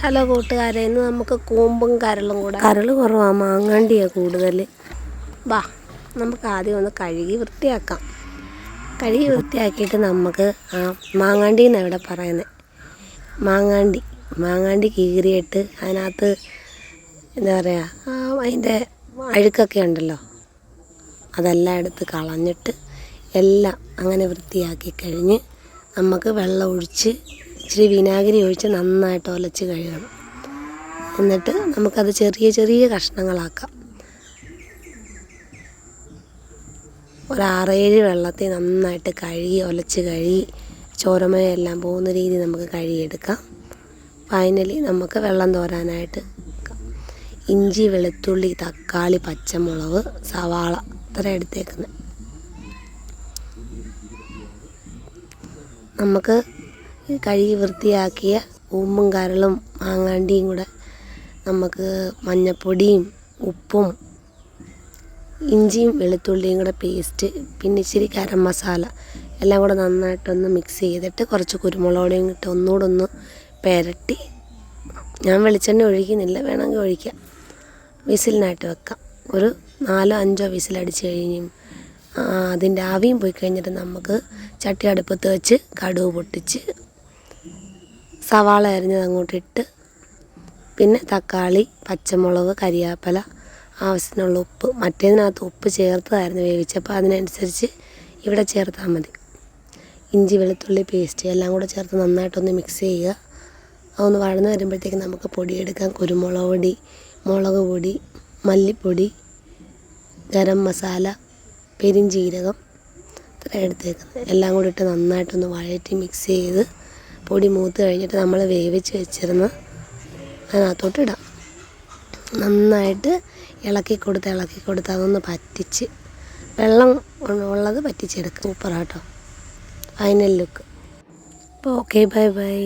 Hello കൂട്ടുകാരെ, ഇന്ന് നമുക്ക് കൂമ്പും കരളും കൂടെ. കരൾ കുറവാണ്, മാങ്ങാണ്ടിയാണ് കൂടുതൽ. വാ, നമുക്ക് ആദ്യം ഒന്ന് കഴുകി വൃത്തിയാക്കാം. കഴുകി വൃത്തിയാക്കിയിട്ട് നമുക്ക് മാങ്ങാണ്ടി എന്നാണ് ഇവിടെ പറയുന്നത്. മാങ്ങാണ്ടി കീറിയിട്ട് അതിനകത്ത് എന്താ പറയുക, അതിൻ്റെ അഴുക്കൊക്കെ ഉണ്ടല്ലോ, അതെല്ലാം എടുത്ത് കളഞ്ഞിട്ട് എല്ലാം അങ്ങനെ വൃത്തിയാക്കി കഴിഞ്ഞ് നമുക്ക് വെള്ളം ഒഴിച്ച് ഇച്ചിരി വിനാഗിരി ഒഴിച്ച് നന്നായിട്ട് ഒലച്ച് കഴുകണം. എന്നിട്ട് നമുക്കത് ചെറിയ ചെറിയ കഷ്ണങ്ങളാക്കാം. ഒരു 6-7 വെള്ളത്തിൽ നന്നായിട്ട് കഴുകി ഒലച്ച് കഴുകി ചോരമയെല്ലാം പോകുന്ന രീതി നമുക്ക് കഴുകിയെടുക്കാം. ഫൈനലി നമുക്ക് വെള്ളം തോരാനായിട്ട് ഇഞ്ചി, വെളുത്തുള്ളി, തക്കാളി, പച്ചമുളക്, സവാള ഇത്ര എടുത്തേക്കുന്നത്. നമുക്ക് കഴുകി വൃത്തിയാക്കിയ കൂമ്പും കരളും മാങ്ങാണ്ടിയും കൂടെ നമുക്ക് മഞ്ഞൾപ്പൊടിയും ഉപ്പും ഇഞ്ചിയും വെളുത്തുള്ളിയും കൂടെ പേസ്റ്റ്, പിന്നെ ഇച്ചിരി ഗരം മസാല എല്ലാം കൂടെ നന്നായിട്ടൊന്ന് മിക്സ് ചെയ്തിട്ട് കുറച്ച് കുരുമുളക് പൊടിയും ഇട്ട് ഒന്നുകൂടെ ഒന്ന് പുരട്ടി, ഞാൻ വെളിച്ചെണ്ണ ഒഴിക്കുന്നില്ല, വേണമെങ്കിൽ ഒഴിക്കാം, വിസിലിനായിട്ട് വെക്കാം. ഒരു 4-5 വിസിലടിച്ച് കഴിഞ്ഞും അതിൻ്റെ ആവിയും പോയി കഴിഞ്ഞിട്ട് നമുക്ക് ചട്ടി അടുപ്പത്ത് വെച്ച് കടുക് പൊട്ടിച്ച് സവാള അരിഞ്ഞത് അങ്ങോട്ടിട്ട്, പിന്നെ തക്കാളി, പച്ചമുളക്, കരിയാപ്പല, ആവശ്യത്തിനുള്ള ഉപ്പ്. മറ്റേതിനകത്ത് ഉപ്പ് ചേർത്തതായിരുന്നു വേവിച്ചപ്പോൾ, അതിനനുസരിച്ച് ഇവിടെ ചേർത്താൽ മതി. ഇഞ്ചി വെളുത്തുള്ളി പേസ്റ്റ് എല്ലാം കൂടെ ചേർത്ത് നന്നായിട്ടൊന്ന് മിക്സ് ചെയ്യുക. അതൊന്ന് വഴന്ന് വരുമ്പോഴത്തേക്ക് നമുക്ക് പൊടിയെടുക്കാം. കുരുമുളക് പൊടി, മുളക് പൊടി, മല്ലിപ്പൊടി, ഗരം മസാല, പെരിഞ്ജീരകം ഇത്ര എടുത്തേക്കുന്നത്. എല്ലാം കൂടി ഇട്ട് നന്നായിട്ടൊന്ന് വഴറ്റി മിക്സ് ചെയ്ത് പൊടി മൂത്ത് കഴിഞ്ഞിട്ട് നമ്മൾ വേവിച്ച് വെച്ചിരുന്ന അതിനകത്തോട്ട് ഇടാം. നന്നായിട്ട് ഇളക്കി കൊടുത്ത് അതൊന്ന് പറ്റിച്ച്, വെള്ളം ഉള്ളത് പറ്റിച്ചെടുക്കുക. സൂപ്പറാട്ടോ ഫൈനൽ ലുക്ക്. അപ്പോൾ ഓക്കെ, ബൈ.